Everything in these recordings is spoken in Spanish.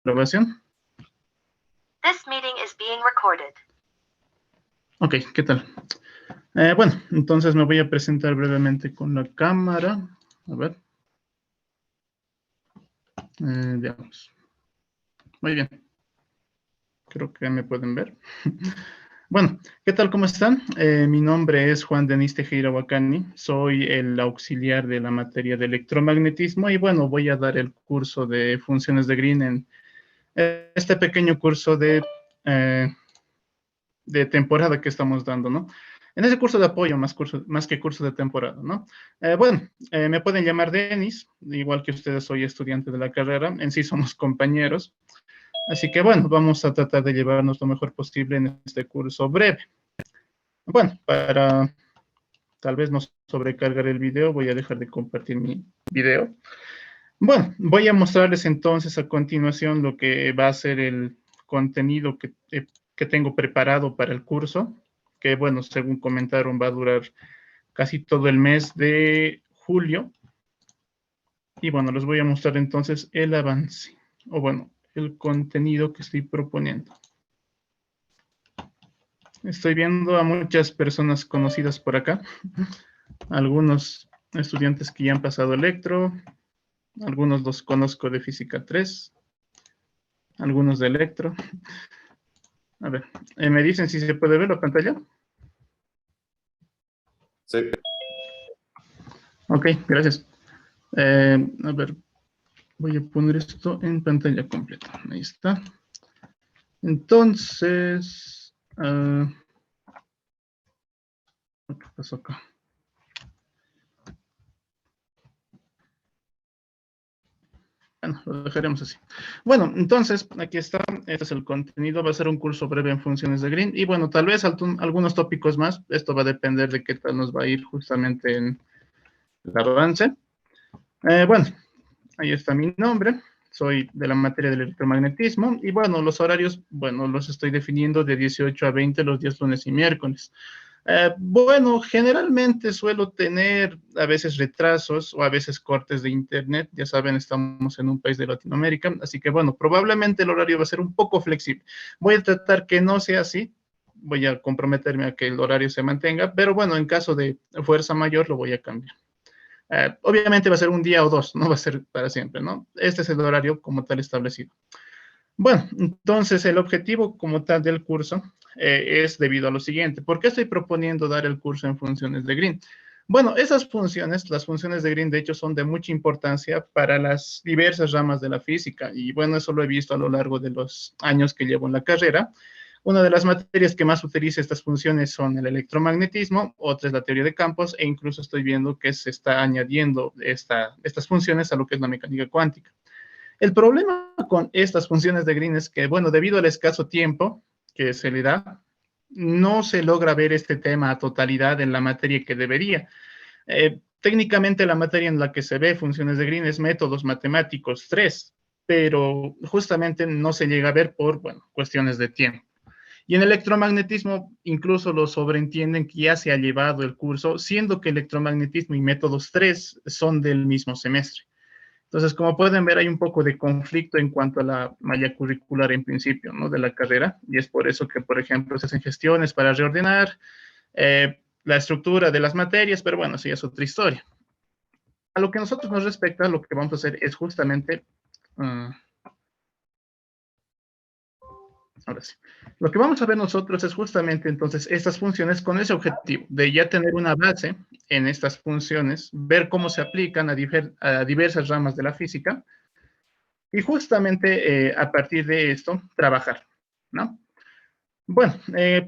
Grabación. This meeting is being recorded. Ok, ¿qué tal? Bueno, entonces me voy a presentar brevemente con la cámara. A ver. Veamos. Muy bien. Creo que me pueden ver. Bueno, ¿qué tal? ¿Cómo están? Mi nombre es Juan Denis Tejera Huacani. Soy el auxiliar de la materia de electromagnetismo y bueno, voy a dar el curso de funciones de Green en este pequeño curso de temporada que estamos dando, ¿no? En ese curso de apoyo, más que curso de temporada, ¿no? Me pueden llamar Denis, igual que ustedes, soy estudiante de la carrera, en sí somos compañeros, así que bueno, vamos a tratar de llevarnos lo mejor posible en este curso breve. Bueno, para tal vez no sobrecargar el video, voy a dejar de compartir mi video. Bueno, voy a mostrarles entonces a continuación lo que va a ser el contenido que tengo preparado para el curso, que bueno, según comentaron, va a durar casi todo el mes de julio. Y bueno, les voy a mostrar entonces el avance, o bueno, el contenido que estoy proponiendo. Estoy viendo a muchas personas conocidas por acá, algunos estudiantes que ya han pasado electro, algunos los conozco de física 3, algunos de electro. A ver, ¿me dicen si se puede ver la pantalla? Sí. Ok, gracias. A ver, voy a poner esto en pantalla completa. Ahí está. Entonces, ¿qué pasó acá? Bueno, lo dejaremos así. Bueno, entonces, aquí está. Este es el contenido. Va a ser un curso breve en funciones de Green. Y bueno, tal vez algunos tópicos más. Esto va a depender de qué tal nos va a ir justamente en el avance. Bueno, ahí está mi nombre. Soy de la materia del electromagnetismo. Y bueno, los horarios, bueno, los estoy definiendo de 18 a 20 los días lunes y miércoles. Bueno, generalmente suelo tener a veces retrasos o a veces cortes de internet. Ya saben, estamos en un país de Latinoamérica, así que bueno, probablemente el horario va a ser un poco flexible. Voy a tratar que no sea así. Voy a comprometerme a que el horario se mantenga, pero bueno, en caso de fuerza mayor lo voy a cambiar. Obviamente va a ser un día o dos, no va a ser para siempre, ¿no? Este es el horario como tal establecido. Bueno, entonces el objetivo como tal del curso es debido a lo siguiente. ¿Por qué estoy proponiendo dar el curso en funciones de Green? Bueno, esas funciones, las funciones de Green, de hecho, son de mucha importancia para las diversas ramas de la física. Y bueno, eso lo he visto a lo largo de los años que llevo en la carrera. Una de las materias que más utiliza estas funciones son el electromagnetismo, otra es la teoría de campos, e incluso estoy viendo que se está añadiendo estas funciones a lo que es la mecánica cuántica. El problema con estas funciones de Green es que, bueno, debido al escaso tiempo que se le da, no se logra ver este tema a totalidad en la materia que debería. Técnicamente la materia en la que se ve funciones de Green es métodos matemáticos 3, pero justamente no se llega a ver por, bueno, cuestiones de tiempo. Y en electromagnetismo incluso lo sobreentienden que ya se ha llevado el curso, siendo que electromagnetismo y métodos 3 son del mismo semestre. Entonces, como pueden ver, hay un poco de conflicto en cuanto a la malla curricular en principio, ¿no? De la carrera, y es por eso que, por ejemplo, se hacen gestiones para reordenar la estructura de las materias, pero bueno, sí es otra historia. A lo que a nosotros nos respecta, lo que vamos a hacer es justamente... ahora sí. Lo que vamos a ver nosotros es justamente entonces estas funciones con ese objetivo de ya tener una base en estas funciones, ver cómo se aplican a diversas ramas de la física, y justamente a partir de esto, trabajar, ¿no? Bueno,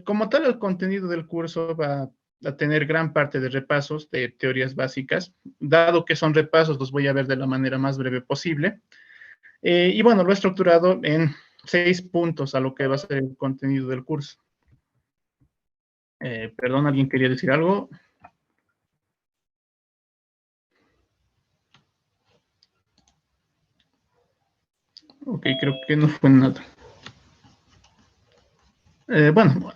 como tal, el contenido del curso va a tener gran parte de repasos de teorías básicas. Dado que son repasos, los voy a ver de la manera más breve posible. Y bueno, lo he estructurado en 6 puntos a lo que va a ser el contenido del curso. Perdón, ¿alguien quería decir algo? Ok, creo que no fue nada. Bueno,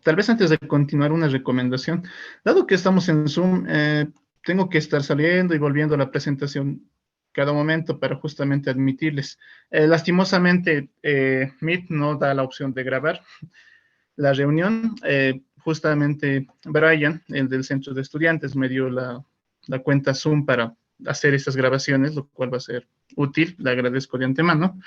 tal vez antes de continuar una recomendación. Dado que estamos en Zoom, tengo que estar saliendo y volviendo a la presentación cada momento para justamente admitirles. Lastimosamente, Meet no da la opción de grabar la reunión. Justamente Brian, el del centro de estudiantes, me dio la cuenta Zoom para hacer estas grabaciones, lo cual va a ser útil, le agradezco de antemano.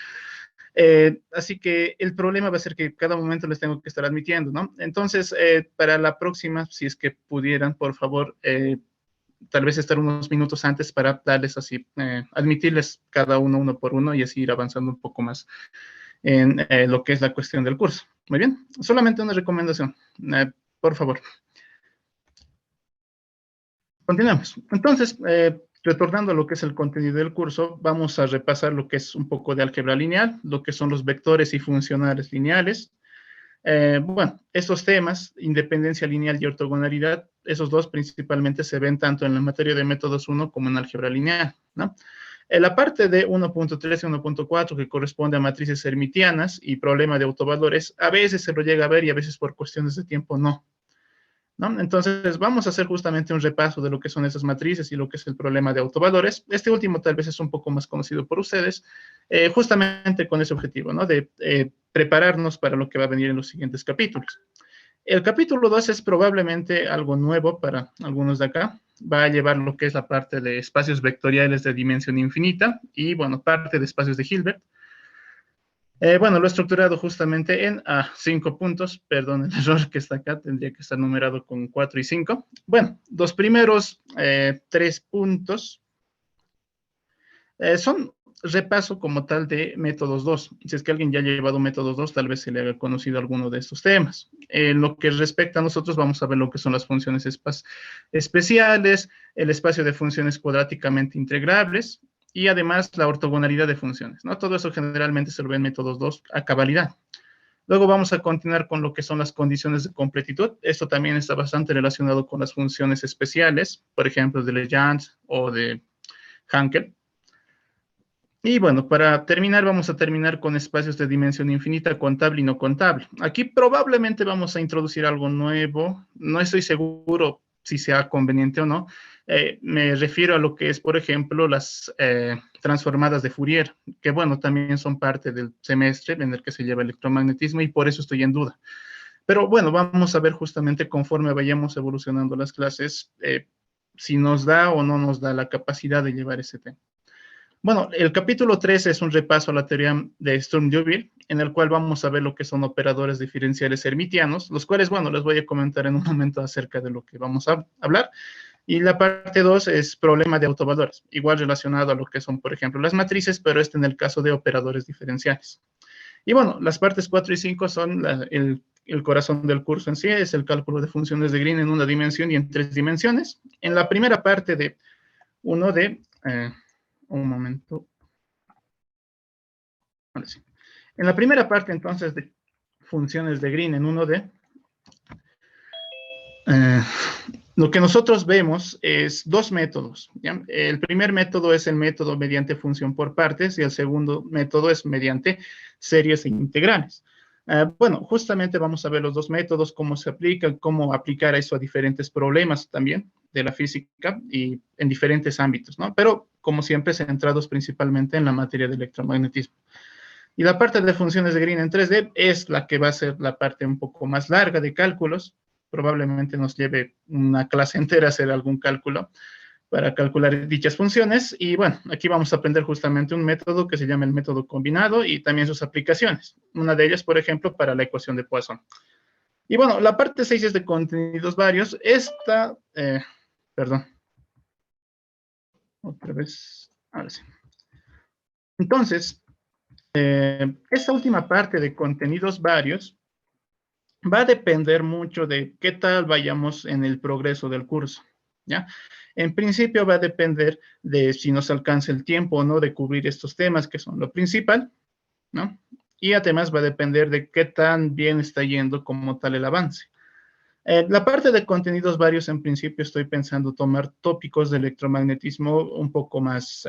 Así que el problema va a ser que cada momento les tengo que estar admitiendo, ¿no? Entonces, para la próxima, si es que pudieran, por favor, tal vez estar unos minutos antes para darles así, admitirles cada uno por uno y así ir avanzando un poco más en lo que es la cuestión del curso. Muy bien, solamente una recomendación, por favor. Continuamos. Entonces, retornando a lo que es el contenido del curso, vamos a repasar lo que es un poco de álgebra lineal, lo que son los vectores y funcionales lineales. Bueno, estos temas, independencia lineal y ortogonalidad, esos dos principalmente se ven tanto en la materia de métodos 1 como en álgebra lineal, ¿no? En la parte de 1.3 y 1.4, que corresponde a matrices hermitianas y problema de autovalores, a veces se lo llega a ver y a veces por cuestiones de tiempo no. ¿No? Entonces, vamos a hacer justamente un repaso de lo que son esas matrices y lo que es el problema de autovalores. Este último tal vez es un poco más conocido por ustedes, justamente con ese objetivo, ¿no? De prepararnos para lo que va a venir en los siguientes capítulos. El capítulo 2 es probablemente algo nuevo para algunos de acá. Va a llevar lo que es la parte de espacios vectoriales de dimensión infinita y, bueno, parte de espacios de Hilbert. Bueno, lo he estructurado justamente en 5 puntos. Perdón, el error que está acá tendría que estar numerado con 4 y 5. Bueno, los primeros 3 puntos son repaso como tal de métodos 2. Si es que alguien ya ha llevado métodos 2, tal vez se le haya conocido alguno de estos temas. En lo que respecta a nosotros, vamos a ver lo que son las funciones especiales, el espacio de funciones cuadráticamente integrables, y además la ortogonalidad de funciones, ¿no? Todo eso generalmente se lo ve en métodos 2 a cabalidad. Luego vamos a continuar con lo que son las condiciones de completitud. Esto también está bastante relacionado con las funciones especiales, por ejemplo, de Legendre o de Hankel. Y bueno, para terminar, vamos a terminar con espacios de dimensión infinita, contable y no contable. Aquí probablemente vamos a introducir algo nuevo. No estoy seguro si sea conveniente o no. Me refiero a lo que es, por ejemplo, las transformadas de Fourier, que bueno, también son parte del semestre en el que se lleva electromagnetismo y por eso estoy en duda. Pero bueno, vamos a ver justamente conforme vayamos evolucionando las clases, si nos da o no nos da la capacidad de llevar ese tema. Bueno, el capítulo 3 es un repaso a la teoría de Sturm-Liouville, en el cual vamos a ver lo que son operadores diferenciales hermitianos, los cuales, bueno, les voy a comentar en un momento acerca de lo que vamos a hablar. Y la parte 2 es problema de autovalores, igual relacionado a lo que son, por ejemplo, las matrices, pero en el caso de operadores diferenciales. Y bueno, las partes 4 y 5 son el corazón del curso en sí, es el cálculo de funciones de Green en una dimensión y en 3 dimensiones. En la primera parte de uno de... un momento. Ahora sí. En la primera parte, entonces, de funciones de Green en 1D, lo que nosotros vemos es dos métodos, ¿ya? El primer método es el método mediante función por partes y el segundo método es mediante series e integrales. Bueno, justamente vamos a ver los dos métodos, cómo se aplican, cómo aplicar eso a diferentes problemas también de la física y en diferentes ámbitos, ¿no? Pero, como siempre, centrados principalmente en la materia de electromagnetismo. Y la parte de funciones de Green en 3D es la que va a ser la parte un poco más larga de cálculos. Probablemente nos lleve una clase entera hacer algún cálculo para calcular dichas funciones. Y bueno, aquí vamos a aprender justamente un método que se llama el método combinado y también sus aplicaciones. Una de ellas, por ejemplo, para la ecuación de Poisson. Y bueno, la parte 6 es de contenidos varios. Perdón. Otra vez. Ahora sí. Entonces, esta última parte de contenidos varios va a depender mucho de qué tal vayamos en el progreso del curso, ¿ya? En principio va a depender de si nos alcanza el tiempo o no de cubrir estos temas, que son lo principal, ¿no? Y además va a depender de qué tan bien está yendo como tal el avance. La parte de contenidos varios, en principio estoy pensando tomar tópicos de electromagnetismo un poco más,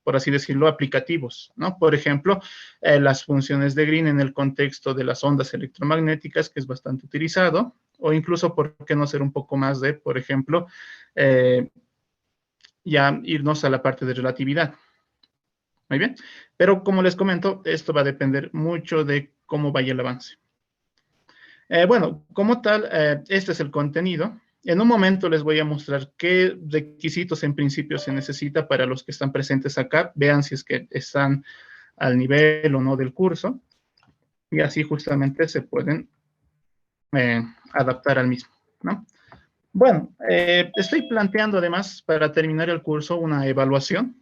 por así decirlo, aplicativos, ¿no? Por ejemplo, las funciones de Green en el contexto de las ondas electromagnéticas, que es bastante utilizado, o incluso, ¿por qué no hacer un poco más de, por ejemplo, ya irnos a la parte de relatividad. Muy bien, pero como les comento, esto va a depender mucho de cómo vaya el avance. Bueno, como tal, este es el contenido. En un momento les voy a mostrar qué requisitos en principio se necesita para los que están presentes acá. Vean si es que están al nivel o no del curso. Y así justamente se pueden adaptar al mismo, ¿no? Bueno, estoy planteando además para terminar el curso una evaluación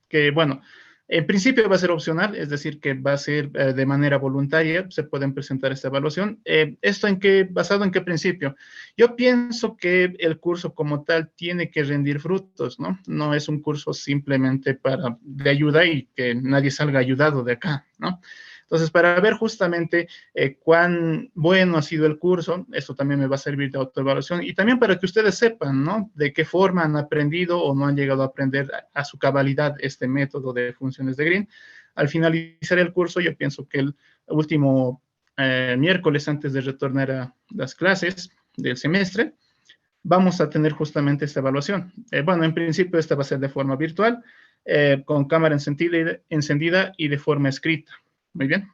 que, bueno, en principio va a ser opcional, es decir, que va a ser de manera voluntaria, se pueden presentar esta evaluación. ¿Esto en qué, basado en qué principio? Yo pienso que el curso como tal tiene que rendir frutos, ¿no? No es un curso simplemente para de ayuda y que nadie salga ayudado de acá, ¿no? Entonces, para ver justamente cuán bueno ha sido el curso, esto también me va a servir de autoevaluación y también para que ustedes sepan, ¿no? De qué forma han aprendido o no han llegado a aprender a su cabalidad este método de funciones de Green. Al finalizar el curso, yo pienso que el último miércoles antes de retornar a las clases del semestre, vamos a tener justamente esta evaluación. Bueno, en principio esta va a ser de forma virtual, con cámara encendida y de forma escrita. Muy bien.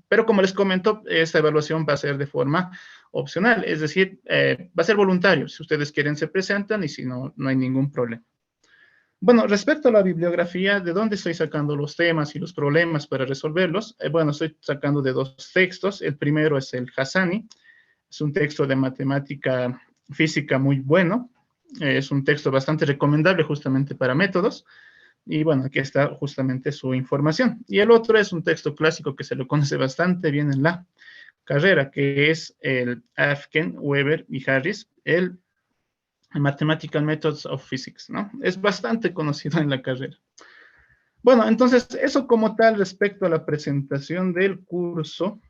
Pero como les comento, esta evaluación va a ser de forma opcional, es decir, va a ser voluntario. Si ustedes quieren, se presentan y si no, no hay ningún problema. Bueno, respecto a la bibliografía, ¿de dónde estoy sacando los temas y los problemas para resolverlos? Bueno, estoy sacando de dos textos. El primero es el Hassani. Es un texto de matemática física muy bueno. Es un texto bastante recomendable justamente para métodos. Y bueno, aquí está justamente su información. Y el otro es un texto clásico que se lo conoce bastante bien en la carrera, que es el Afken, Weber y Harris, el Mathematical Methods of Physics, ¿no? Es bastante conocido en la carrera. Bueno, entonces, eso como tal respecto a la presentación del curso.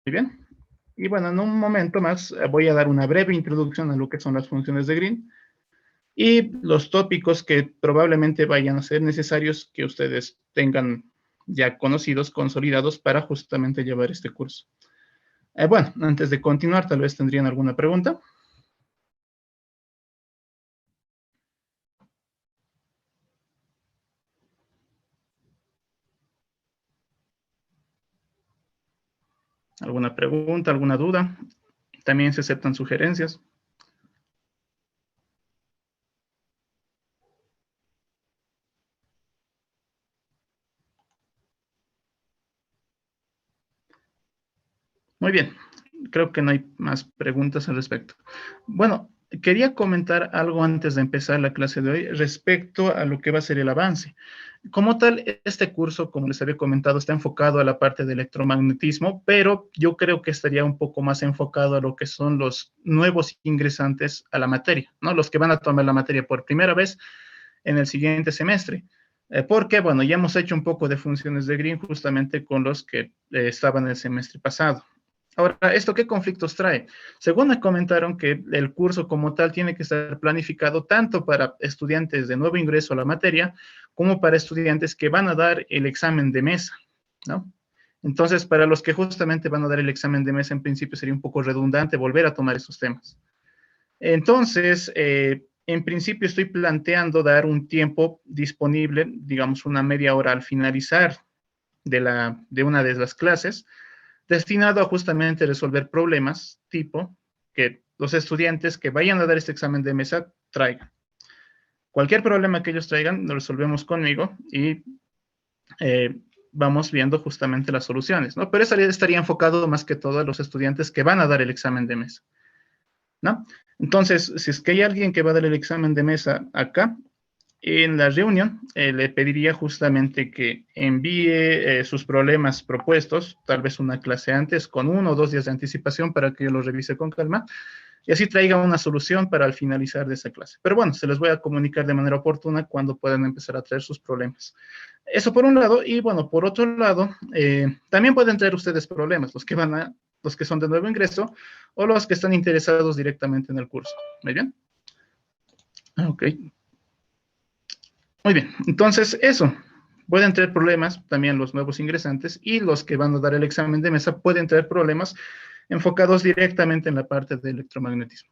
Muy bien. Y bueno, en un momento más voy a dar una breve introducción a lo que son las funciones de Green y los tópicos que probablemente vayan a ser necesarios que ustedes tengan ya conocidos, consolidados para justamente llevar este curso. Bueno, antes de continuar, tal vez tendrían alguna pregunta. ¿Alguna pregunta, alguna duda? También se aceptan sugerencias. Muy bien, creo que no hay más preguntas al respecto. Bueno, quería comentar algo antes de empezar la clase de hoy respecto a lo que va a ser el avance. Como tal, este curso, como les había comentado, está enfocado a la parte de electromagnetismo, pero yo creo que estaría un poco más enfocado a lo que son los nuevos ingresantes a la materia, ¿no? Los que van a tomar la materia por primera vez en el siguiente semestre. Porque, bueno, ya hemos hecho un poco de funciones de Green justamente con los que estaban el semestre pasado. Ahora, ¿esto qué conflictos trae? Según me comentaron que el curso como tal tiene que estar planificado tanto para estudiantes de nuevo ingreso a la materia como para estudiantes que van a dar el examen de mesa, ¿no? Entonces, para los que justamente van a dar el examen de mesa, en principio sería un poco redundante volver a tomar esos temas. Entonces, en principio estoy planteando dar un tiempo disponible, digamos una media hora al finalizar de una de las clases, destinado a justamente resolver problemas tipo que los estudiantes que vayan a dar este examen de mesa traigan. Cualquier problema que ellos traigan, lo resolvemos conmigo y vamos viendo justamente las soluciones, ¿no? Pero eso estaría enfocado más que todo a los estudiantes que van a dar el examen de mesa, ¿no? Entonces, si es que hay alguien que va a dar el examen de mesa acá, en la reunión le pediría justamente que envíe sus problemas propuestos, tal vez una clase antes, con 1 o 2 días de anticipación para que yo los revise con calma y así traiga una solución para al finalizar de esa clase. Pero bueno, se les voy a comunicar de manera oportuna cuando puedan empezar a traer sus problemas. Eso por un lado, y bueno, por otro lado, también pueden traer ustedes problemas, los que son de nuevo ingreso o los que están interesados directamente en el curso. ¿Muy bien? Ok. Muy bien, entonces eso. Pueden traer problemas también los nuevos ingresantes y los que van a dar el examen de mesa pueden traer problemas enfocados directamente en la parte de electromagnetismo.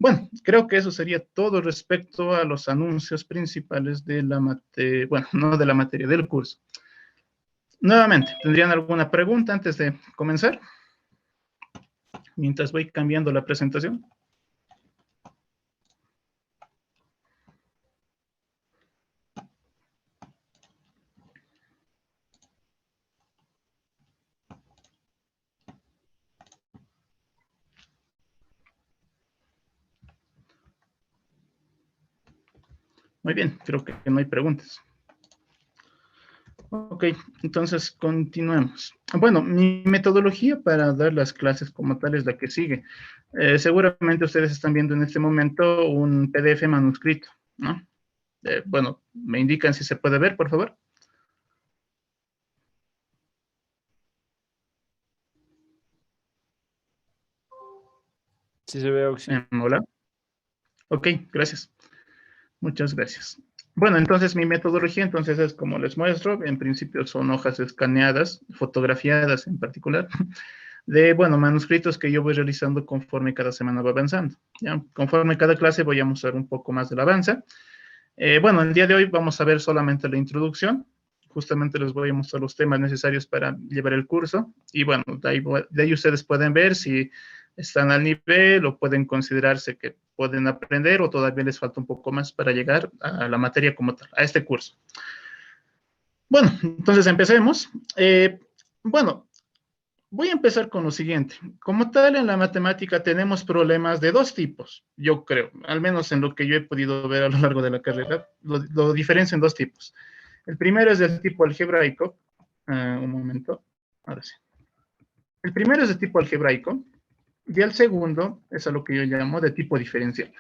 Bueno, creo que eso sería todo respecto a los anuncios principales de la materia, bueno, no de la materia, del curso. Nuevamente, ¿tendrían alguna pregunta antes de comenzar? Mientras voy cambiando la presentación. Muy bien, creo que no hay preguntas. Ok, entonces continuemos. Bueno, mi metodología para dar las clases como tal es la que sigue. Seguramente ustedes están viendo en este momento un PDF manuscrito, ¿no? Bueno, me indican si se puede ver, por favor. Sí se ve, Oxy. Hola. Ok, gracias. Muchas gracias. Bueno, entonces mi metodología entonces es como les muestro, en principio son hojas escaneadas, fotografiadas en particular, de, bueno, manuscritos que yo voy realizando conforme cada semana va avanzando. ¿Ya? Conforme cada clase voy a mostrar un poco más del avance. Bueno, el día de hoy vamos a ver solamente la introducción. Justamente les voy a mostrar los temas necesarios para llevar el curso. Y bueno, de ahí ustedes pueden ver si están al nivel o pueden considerarse que pueden aprender o todavía les falta un poco más para llegar a la materia como tal, a este curso. Bueno, entonces empecemos. Bueno, voy a empezar con lo siguiente. Como tal, en la matemática tenemos problemas de dos tipos, yo creo, al menos en lo que yo he podido ver a lo largo de la carrera, lo diferencio en dos tipos. El primero es del tipo algebraico. Un momento, ahora sí. El primero es de tipo algebraico y el segundo es a lo que yo llamo de tipo diferencial.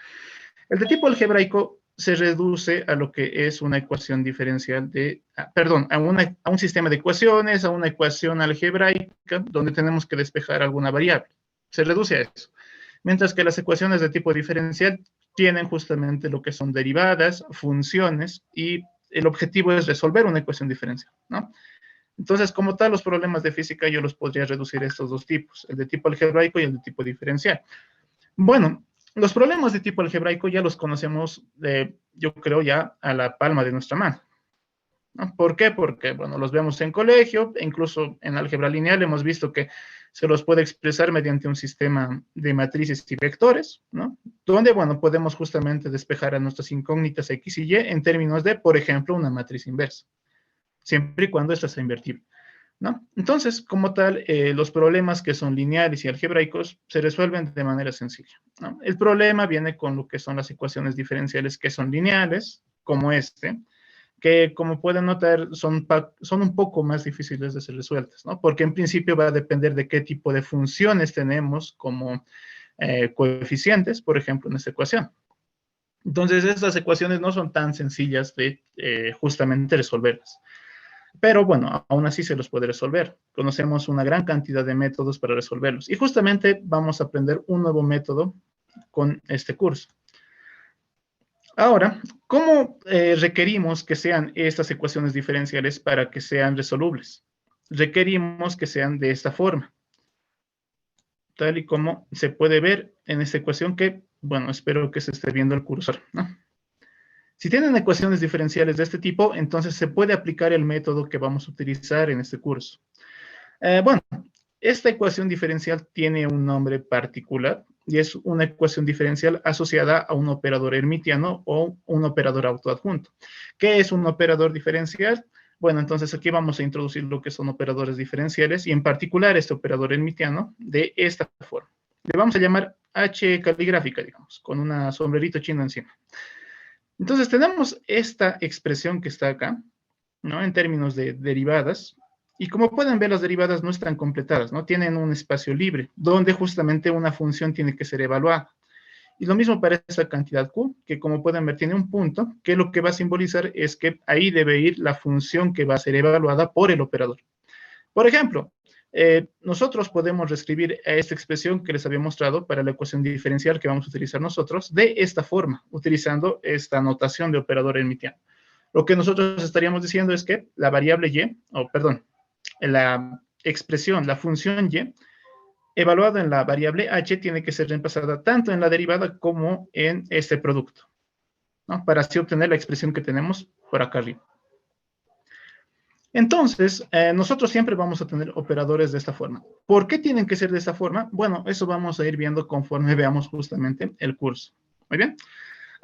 El de tipo algebraico se reduce a lo que es una ecuación diferencial perdón, a un sistema de ecuaciones, a una ecuación algebraica, donde tenemos que despejar alguna variable. Se reduce a eso. Mientras que las ecuaciones de tipo diferencial tienen justamente lo que son derivadas, funciones, y el objetivo es resolver una ecuación diferencial, ¿no? Entonces, como tal, los problemas de física yo los podría reducir a estos dos tipos, el de tipo algebraico y el de tipo diferencial. Bueno, los problemas de tipo algebraico ya los conocemos, yo creo, ya a la palma de nuestra mano, ¿no? ¿Por qué? Porque, bueno, los vemos en colegio, e incluso en álgebra lineal hemos visto que se los puede expresar mediante un sistema de matrices y vectores, ¿no? Donde, bueno, podemos justamente despejar a nuestras incógnitas X y Y en términos de, por ejemplo, una matriz inversa, siempre y cuando esta sea invertible, ¿no? Entonces, como tal, los problemas que son lineales y algebraicos se resuelven de manera sencilla, ¿no? El problema viene con lo que son las ecuaciones diferenciales que son lineales, como este, que como pueden notar son un poco más difíciles de ser resueltas, ¿no? Porque en principio va a depender de qué tipo de funciones tenemos como coeficientes, por ejemplo, en esta ecuación. Entonces, estas ecuaciones no son tan sencillas de justamente resolverlas. Pero bueno, aún así se los puede resolver. Conocemos una gran cantidad de métodos para resolverlos. Y justamente vamos a aprender un nuevo método con este curso. Ahora, ¿cómo requerimos que sean estas ecuaciones diferenciales para que sean resolubles? Requerimos que sean de esta forma, tal y como se puede ver en esta ecuación que, bueno, espero que se esté viendo el cursor, ¿no? Si tienen ecuaciones diferenciales de este tipo, entonces se puede aplicar el método que vamos a utilizar en este curso. Bueno, esta ecuación diferencial tiene un nombre particular y es una ecuación diferencial asociada a un operador hermitiano o un operador autoadjunto. ¿Qué es un operador diferencial? Bueno, entonces aquí vamos a introducir lo que son operadores diferenciales y en particular este operador hermitiano de esta forma. Le vamos a llamar H caligráfica, digamos, con una sombrerito chino encima. Entonces tenemos esta expresión que está acá, ¿no? En términos de derivadas. Y como pueden ver, las derivadas no están completadas, ¿no? Tienen un espacio libre, donde justamente una función tiene que ser evaluada. Y lo mismo para esta cantidad Q, que como pueden ver tiene un punto, que lo que va a simbolizar es que ahí debe ir la función que va a ser evaluada por el operador. Por ejemplo, nosotros podemos reescribir esta expresión que les había mostrado para la ecuación diferencial que vamos a utilizar nosotros de esta forma, utilizando esta notación de operador hermitiano. Lo que nosotros estaríamos diciendo es que la variable y, la expresión, la función y, evaluado en la variable h tiene que ser reemplazada tanto en la derivada como en este producto, ¿no? Para así obtener la expresión que tenemos por acá arriba. Entonces, nosotros siempre vamos a tener operadores de esta forma. ¿Por qué tienen que ser de esta forma? Bueno, eso vamos a ir viendo conforme veamos justamente el curso. Muy bien.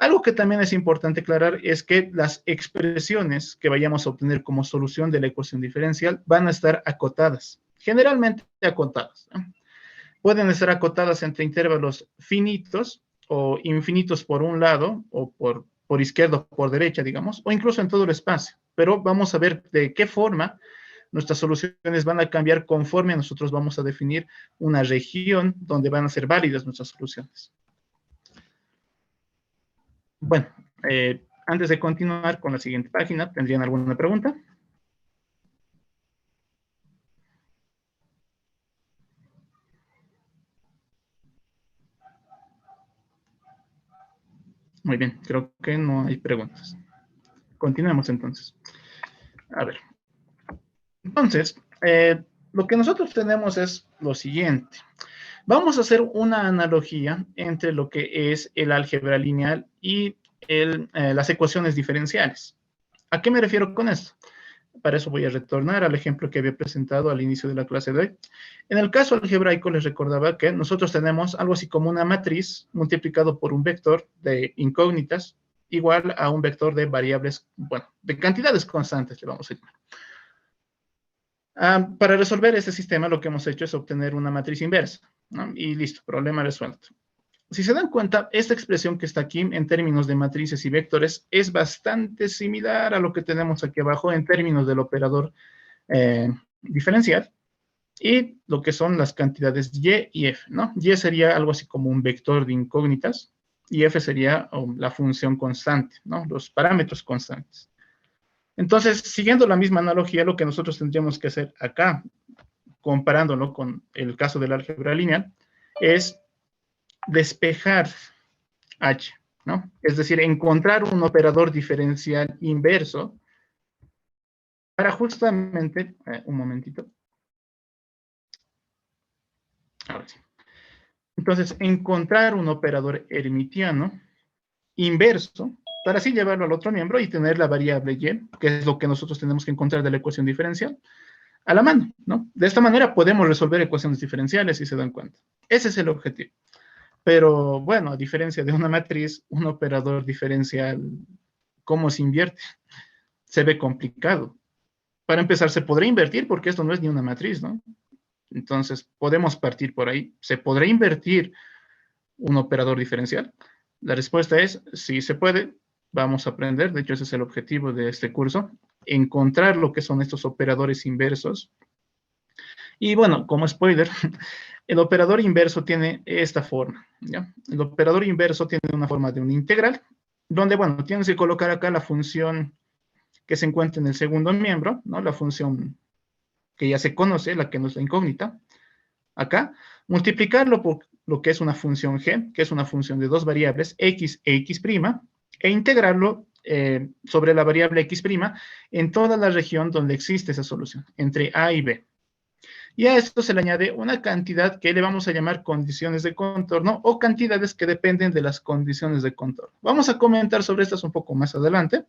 Algo que también es importante aclarar es que las expresiones que vayamos a obtener como solución de la ecuación diferencial van a estar acotadas, generalmente acotadas, ¿no? Pueden estar acotadas entre intervalos finitos o infinitos por un lado, o por izquierda o por derecha, digamos, o incluso en todo el espacio. Pero vamos a ver de qué forma nuestras soluciones van a cambiar conforme nosotros vamos a definir una región donde van a ser válidas nuestras soluciones. Bueno, antes de continuar con la siguiente página, ¿tendrían alguna pregunta? Muy bien, creo que no hay preguntas. Continuemos entonces. A ver. Entonces, lo que nosotros tenemos es lo siguiente. Vamos a hacer una analogía entre lo que es el álgebra lineal y las ecuaciones diferenciales. ¿A qué me refiero con esto? Para eso voy a retornar al ejemplo que había presentado al inicio de la clase de hoy. En el caso algebraico les recordaba que nosotros tenemos algo así como una matriz multiplicado por un vector de incógnitas igual a un vector de variables, bueno, de cantidades constantes, le vamos a llamar. Para resolver este sistema lo que hemos hecho es obtener una matriz inversa, ¿no? Y listo, problema resuelto. Si se dan cuenta, esta expresión que está aquí en términos de matrices y vectores es bastante similar a lo que tenemos aquí abajo en términos del operador diferencial y lo que son las cantidades y y f, ¿no? Y sería algo así como un vector de incógnitas y f sería la función constante, ¿no? Los parámetros constantes. Entonces, siguiendo la misma analogía, lo que nosotros tendríamos que hacer acá, comparándolo con el caso del álgebra lineal, es despejar h, ¿no? Es decir, encontrar un operador diferencial inverso para justamente, un momentito. Ahora sí. Entonces, encontrar un operador hermitiano inverso para así llevarlo al otro miembro y tener la variable y, que es lo que nosotros tenemos que encontrar de la ecuación diferencial, a la mano, ¿no? De esta manera podemos resolver ecuaciones diferenciales si se dan cuenta. Ese es el objetivo. Pero bueno, a diferencia de una matriz, un operador diferencial, ¿cómo se invierte? Se ve complicado. Para empezar, se podrá invertir porque esto no es ni una matriz, ¿no? Entonces, podemos partir por ahí. ¿Se podrá invertir un operador diferencial? La respuesta es sí se puede. Vamos a aprender, de hecho ese es el objetivo de este curso, encontrar lo que son estos operadores inversos. Y bueno, como spoiler, el operador inverso tiene esta forma, ¿ya? El operador inverso tiene una forma de una integral, donde, bueno, tienes que colocar acá la función que se encuentra en el segundo miembro, ¿no? La función que ya se conoce, la que no es la incógnita, acá, multiplicarlo por lo que es una función g, que es una función de dos variables, x e x', e integrarlo sobre la variable x' en toda la región donde existe esa solución, entre a y b. Y a esto se le añade una cantidad que le vamos a llamar condiciones de contorno o cantidades que dependen de las condiciones de contorno. Vamos a comentar sobre estas un poco más adelante.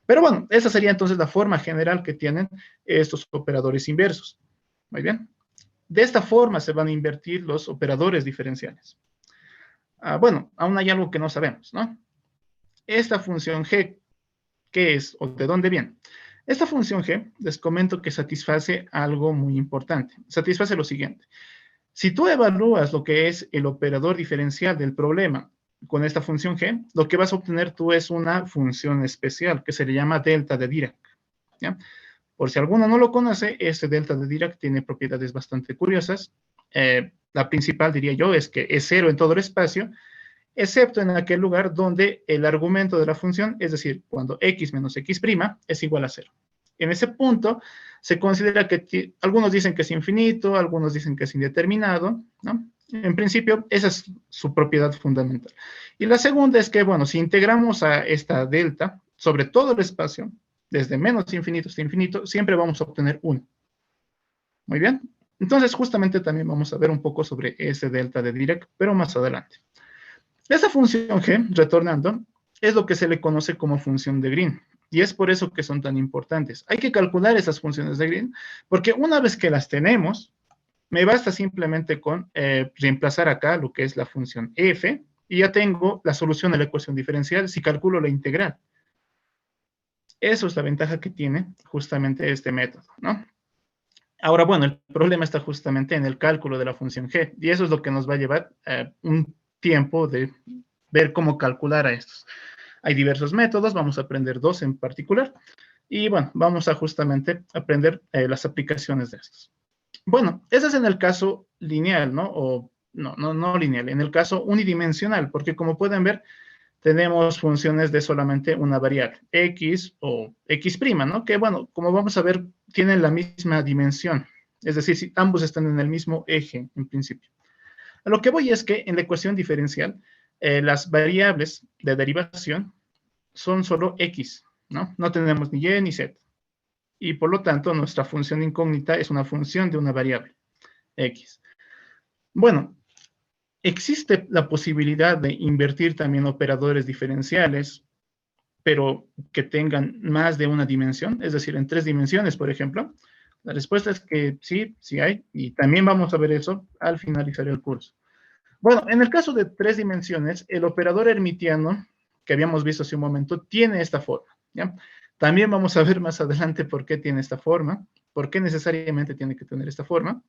Pero bueno, esa sería entonces la forma general que tienen estos operadores inversos. Muy bien. De esta forma se van a invertir los operadores diferenciales. Bueno, aún hay algo que no sabemos, ¿no? Esta función g, ¿qué es o de dónde viene? Esta función g, les comento que satisface algo muy importante. Satisface lo siguiente. Si tú evalúas lo que es el operador diferencial del problema con esta función g, lo que vas a obtener tú es una función especial que se le llama delta de Dirac, ¿ya? Por si alguno no lo conoce, este delta de Dirac tiene propiedades bastante curiosas. La principal, diría yo, es que es cero en todo el espacio, excepto en aquel lugar donde el argumento de la función, es decir, cuando x menos x' es igual a 0. En ese punto se considera que algunos dicen que es infinito, algunos dicen que es indeterminado, ¿no? En principio, esa es su propiedad fundamental. Y la segunda es que, bueno, si integramos a esta delta sobre todo el espacio, desde menos infinito hasta infinito, siempre vamos a obtener 1. Muy bien. Entonces, justamente también vamos a ver un poco sobre ese delta de Dirac, pero más adelante. Esa función g, retornando, es lo que se le conoce como función de Green. Y es por eso que son tan importantes. Hay que calcular esas funciones de Green, porque una vez que las tenemos, me basta simplemente con reemplazar acá lo que es la función f, y ya tengo la solución de la ecuación diferencial si calculo la integral. Eso es la ventaja que tiene justamente este método, ¿no? Ahora, bueno, el problema está justamente en el cálculo de la función g, y eso es lo que nos va a llevar un tiempo de ver cómo calcular a estos. Hay diversos métodos, vamos a aprender dos en particular, y bueno, vamos a justamente aprender las aplicaciones de estos. Bueno, ese es en el caso lineal, ¿no? O no lineal, en el caso unidimensional, porque como pueden ver, tenemos funciones de solamente una variable, x o x', ¿no? Que bueno, como vamos a ver, tienen la misma dimensión. Es decir, si ambos están en el mismo eje, en principio. A lo que voy es que en la ecuación diferencial, las variables de derivación son solo x, ¿no? No tenemos ni y ni z. Y por lo tanto, nuestra función incógnita es una función de una variable, x. Bueno, existe la posibilidad de invertir también operadores diferenciales, pero que tengan más de una dimensión, es decir, en 3 dimensiones, por ejemplo. La respuesta es que sí, sí hay, y también vamos a ver eso al finalizar el curso. Bueno, en el caso de 3 dimensiones, el operador hermitiano, que habíamos visto hace un momento, tiene esta forma, ¿ya? También vamos a ver más adelante por qué tiene esta forma, por qué necesariamente tiene que tener esta forma.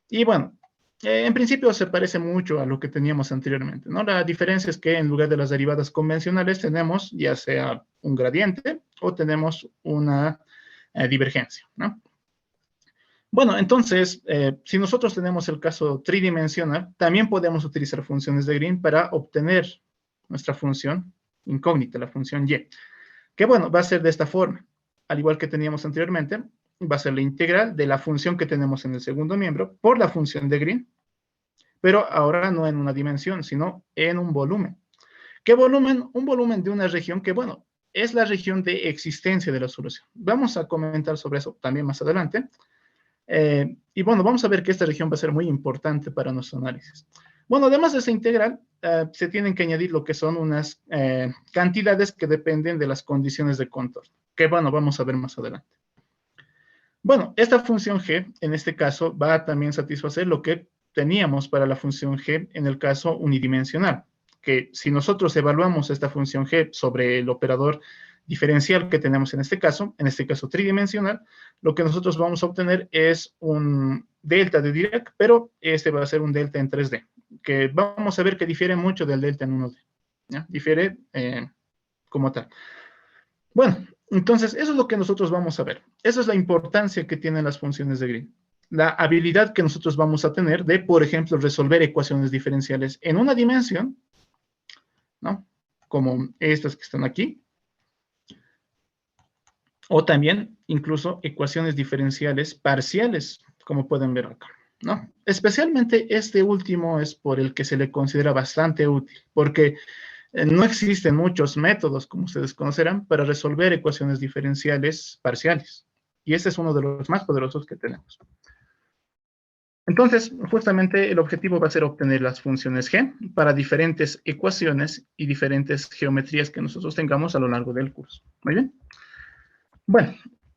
Y bueno, en principio se parece mucho a lo que teníamos anteriormente, ¿no? La diferencia es que en lugar de las derivadas convencionales tenemos ya sea un gradiente o tenemos una divergencia, ¿no? Bueno, entonces, si nosotros tenemos el caso tridimensional, también podemos utilizar funciones de Green para obtener nuestra función incógnita, la función y, que bueno, va a ser de esta forma. Al igual que teníamos anteriormente, va a ser la integral de la función que tenemos en el segundo miembro por la función de Green, pero ahora no en una dimensión, sino en un volumen. ¿Qué volumen? Un volumen de una región que, bueno, es la región de existencia de la solución. Vamos a comentar sobre eso también más adelante. Y bueno, vamos a ver que esta región va a ser muy importante para nuestro análisis. Bueno, además de esa integral, se tienen que añadir lo que son unas cantidades que dependen de las condiciones de contorno, que bueno, vamos a ver más adelante. Bueno, esta función g, en este caso, va a también satisfacer lo que teníamos para la función g en el caso unidimensional, que si nosotros evaluamos esta función g sobre el operador diferencial que tenemos en este caso tridimensional, lo que nosotros vamos a obtener es un delta de Dirac, pero este va a ser un delta en 3D, que vamos a ver que difiere mucho del delta en 1D, ¿ya? Difiere como tal. Bueno, entonces eso es lo que nosotros vamos a ver. Esa es la importancia que tienen las funciones de Green. La habilidad que nosotros vamos a tener de, por ejemplo, resolver ecuaciones diferenciales en una dimensión, ¿no? Como estas que están aquí, o también incluso ecuaciones diferenciales parciales, como pueden ver acá, ¿no? Especialmente este último es por el que se le considera bastante útil, porque no existen muchos métodos, como ustedes conocerán, para resolver ecuaciones diferenciales parciales. Y este es uno de los más poderosos que tenemos. Entonces, justamente el objetivo va a ser obtener las funciones g para diferentes ecuaciones y diferentes geometrías que nosotros tengamos a lo largo del curso. Muy bien. Bueno,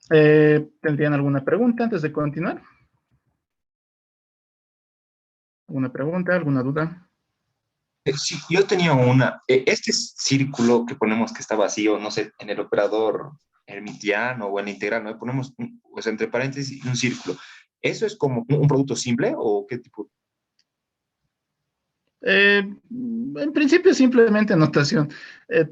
¿tendrían alguna pregunta antes de continuar? ¿Alguna pregunta, alguna duda? Sí, yo tenía una. Este círculo que ponemos que está vacío, no sé, en el operador hermitiano o en la integral, ¿no? Ponemos, pues, entre paréntesis, un círculo. ¿Eso es como un producto simple o qué tipo? En principio simplemente notación.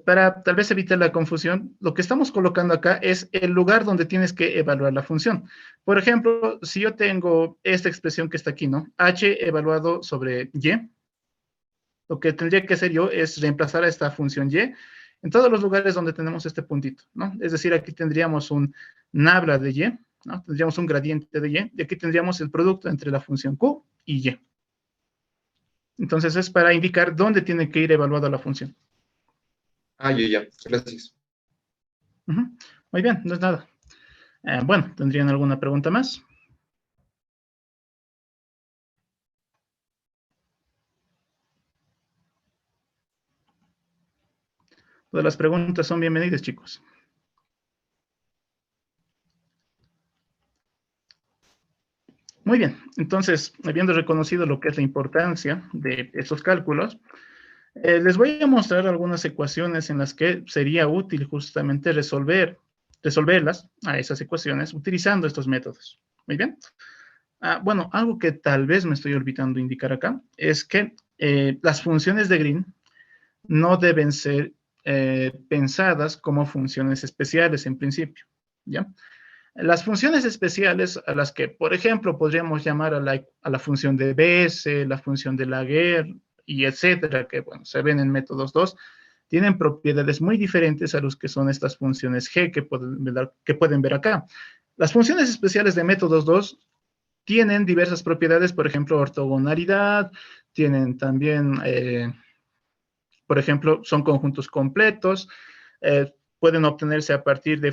Para tal vez evitar la confusión, lo que estamos colocando acá es el lugar donde tienes que evaluar la función. Por ejemplo, si yo tengo esta expresión que está aquí, ¿no? H evaluado sobre y, lo que tendría que hacer yo es reemplazar a esta función y en todos los lugares donde tenemos este puntito, ¿no? Es decir, aquí tendríamos un nabla de y, ¿no? Tendríamos un gradiente de y aquí tendríamos el producto entre la función q y y. Entonces es para indicar dónde tiene que ir evaluada la función. Ah, ya, gracias. Muy bien, no es nada. Bueno, ¿tendrían alguna pregunta más? Todas las preguntas son bienvenidas, chicos. Muy bien, entonces, habiendo reconocido lo que es la importancia de estos cálculos, les voy a mostrar algunas ecuaciones en las que sería útil justamente resolverlas a esas ecuaciones utilizando estos métodos. Muy bien. Bueno, algo que tal vez me estoy olvidando indicar acá es que las funciones de Green no deben ser pensadas como funciones especiales en principio, ¿ya? Las funciones especiales a las que, por ejemplo, podríamos llamar a la función de Besse, la función de Laguerre y etcétera, que bueno, se ven en métodos 2, tienen propiedades muy diferentes a los que son estas funciones G que pueden ver acá. Las funciones especiales de métodos 2 tienen diversas propiedades, por ejemplo, ortogonalidad, tienen también, por ejemplo, son conjuntos completos, pueden obtenerse a partir de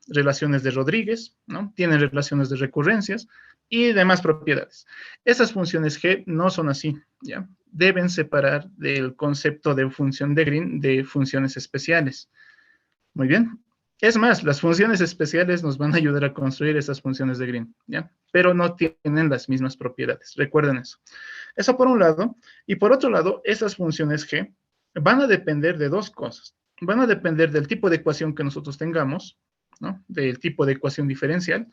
relaciones de Rodríguez, ¿no? Tienen relaciones de recurrencias y demás propiedades. Esas funciones G no son así, ¿ya? Deben separar del concepto de función de Green de funciones especiales. Muy bien. Es más, las funciones especiales nos van a ayudar a construir esas funciones de Green, ¿ya? Pero no tienen las mismas propiedades. Recuerden eso. Eso por un lado. Y por otro lado, esas funciones G van a depender de dos cosas. Van a depender del tipo de ecuación que nosotros tengamos, ¿no? Del tipo de ecuación diferencial.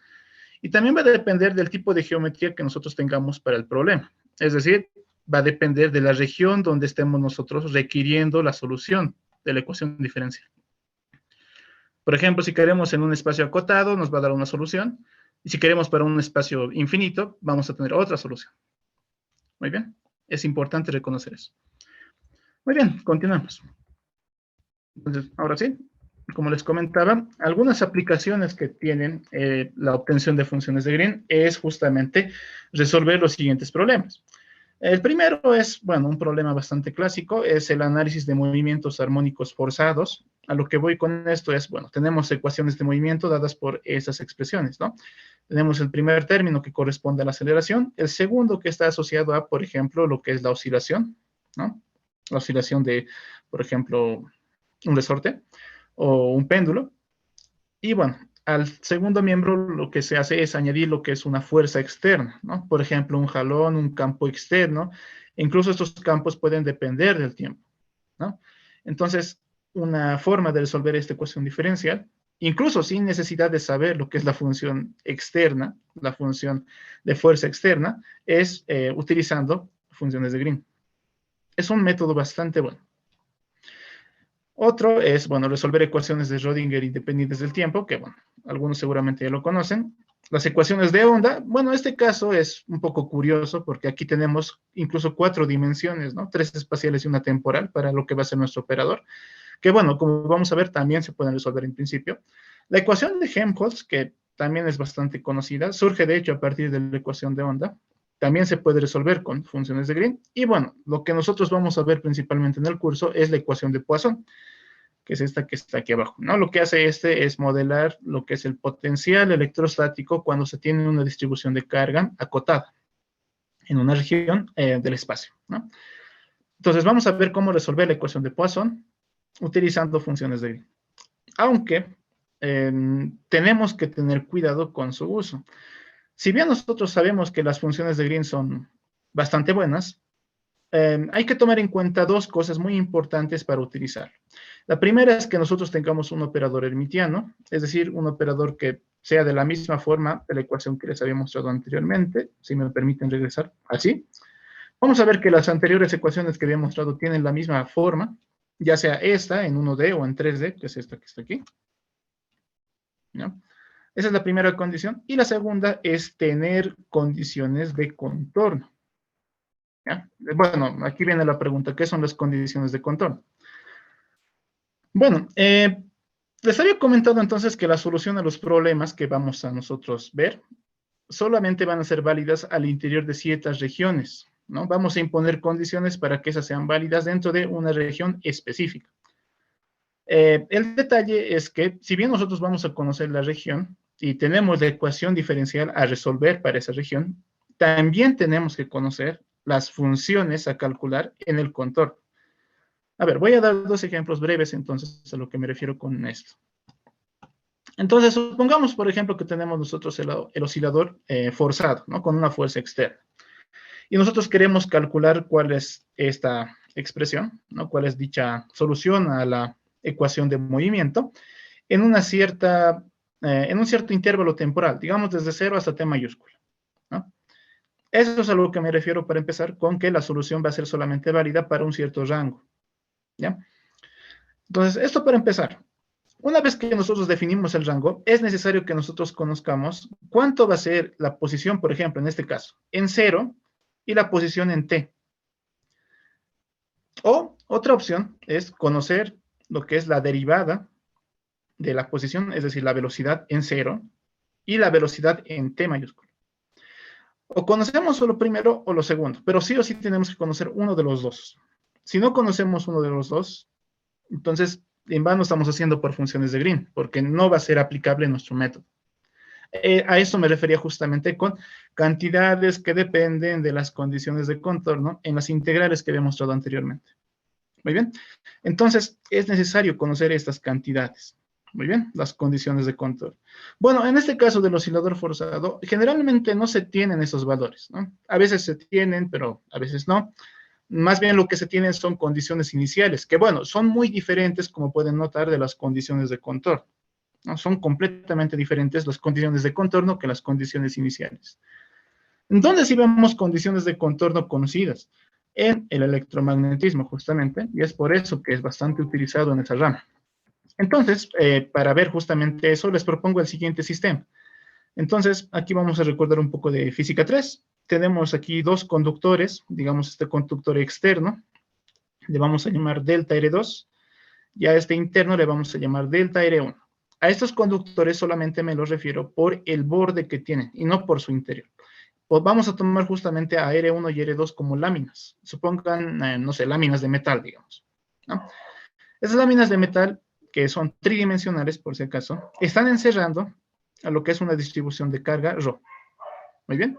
Y también va a depender del tipo de geometría que nosotros tengamos para el problema. Es decir, va a depender de la región donde estemos nosotros requiriendo la solución de la ecuación diferencial. Por ejemplo, si queremos en un espacio acotado, nos va a dar una solución. Y si queremos para un espacio infinito, vamos a tener otra solución. Muy bien. Es importante reconocer eso. Muy bien, continuamos. Entonces, ahora sí, como les comentaba, algunas aplicaciones que tienen la obtención de funciones de Green es justamente resolver los siguientes problemas. El primero es, bueno, un problema bastante clásico, es el análisis de movimientos armónicos forzados. A lo que voy con esto es, bueno, tenemos ecuaciones de movimiento dadas por esas expresiones, ¿no? Tenemos el primer término que corresponde a la aceleración, el segundo que está asociado a, por ejemplo, lo que es la oscilación, ¿no? La oscilación de, por ejemplo, un resorte o un péndulo. Y bueno, al segundo miembro lo que se hace es añadir lo que es una fuerza externa, ¿no? Por ejemplo, un jalón, un campo externo. Incluso estos campos pueden depender del tiempo, ¿no? Entonces, una forma de resolver esta ecuación diferencial, incluso sin necesidad de saber lo que es la función externa, la función de fuerza externa, es utilizando funciones de Green. Es un método bastante bueno. Otro es, bueno, resolver ecuaciones de Schrödinger independientes del tiempo, que, bueno, algunos seguramente ya lo conocen. Las ecuaciones de onda, bueno, este caso es un poco curioso porque aquí tenemos incluso 4 dimensiones, ¿no? 3 espaciales y una temporal para lo que va a ser nuestro operador, que, bueno, como vamos a ver, también se pueden resolver en principio. La ecuación de Helmholtz, que también es bastante conocida, surge de hecho a partir de la ecuación de onda. También se puede resolver con funciones de Green. Y bueno, lo que nosotros vamos a ver principalmente en el curso es la ecuación de Poisson, que es esta que está aquí abajo, ¿no? Lo que hace es modelar lo que es el potencial electrostático cuando se tiene una distribución de carga acotada en una región del espacio, ¿no? Entonces vamos a ver cómo resolver la ecuación de Poisson utilizando funciones de Green. Aunque tenemos que tener cuidado con su uso. Si bien nosotros sabemos que las funciones de Green son bastante buenas, hay que tomar en cuenta dos cosas muy importantes para utilizar. La primera es que nosotros tengamos un operador hermitiano, es decir, un operador que sea de la misma forma de la ecuación que les había mostrado anteriormente, si me permiten regresar así. Vamos a ver que las anteriores ecuaciones que había mostrado tienen la misma forma, ya sea esta en 1D o en 3D, que es esta que está aquí, ¿no? Esa es la primera condición. Y la segunda es tener condiciones de contorno. ¿Ya? Bueno, aquí viene la pregunta, ¿qué son las condiciones de contorno? Bueno, les había comentado entonces que la solución a los problemas que vamos a nosotros ver solamente van a ser válidas al interior de ciertas regiones, ¿no? Vamos a imponer condiciones para que esas sean válidas dentro de una región específica. El detalle es que, si bien nosotros vamos a conocer la región y tenemos la ecuación diferencial a resolver para esa región, también tenemos que conocer las funciones a calcular en el contorno. A ver, voy a dar dos ejemplos breves entonces a lo que me refiero con esto. Entonces, supongamos, por ejemplo, que tenemos nosotros el oscilador forzado, ¿no? Con una fuerza externa. Y nosotros queremos calcular cuál es esta expresión, ¿no? Cuál es dicha solución a la ecuación de movimiento en una cierta, en un cierto intervalo temporal, digamos desde 0 hasta t mayúscula, ¿no? Eso es a lo que me refiero para empezar con que la solución va a ser solamente válida para un cierto rango, ¿ya? Entonces, esto para empezar. Una vez que nosotros definimos el rango, es necesario que nosotros conozcamos cuánto va a ser la posición, por ejemplo, en este caso, en 0 y la posición en t. O otra opción es conocer lo que es la derivada de la posición, es decir, la velocidad en 0 y la velocidad en t mayúscula. O conocemos o lo primero o lo segundo, pero sí o sí tenemos que conocer uno de los dos. Si no conocemos uno de los dos, entonces en vano estamos haciendo por funciones de Green, porque no va a ser aplicable nuestro método. A eso me refería justamente con cantidades que dependen de las condiciones de contorno en las integrales que había mostrado anteriormente. Muy bien. Entonces, es necesario conocer estas cantidades. Muy bien, las condiciones de contorno. Bueno, en este caso del oscilador forzado, generalmente no se tienen esos valores, ¿no? A veces se tienen, pero a veces no. Más bien lo que se tienen son condiciones iniciales, que bueno, son muy diferentes, como pueden notar, de las condiciones de contorno, ¿no? Son completamente diferentes las condiciones de contorno que las condiciones iniciales. ¿Dónde sí vemos condiciones de contorno conocidas? En el electromagnetismo, justamente, y es por eso que es bastante utilizado en esa rama. Entonces, para ver justamente eso, les propongo el siguiente sistema. Entonces, aquí vamos a recordar un poco de física 3. Tenemos aquí dos conductores, digamos este conductor externo, le vamos a llamar delta R2, y a este interno le vamos a llamar delta R1. A estos conductores solamente me los refiero por el borde que tienen y no por su interior. Pues vamos a tomar justamente a R1 y R2 como láminas. Supongan, no sé, láminas de metal, digamos, ¿no? Esas láminas de metal, que son tridimensionales, por si acaso, están encerrando a lo que es una distribución de carga ρ. Muy bien.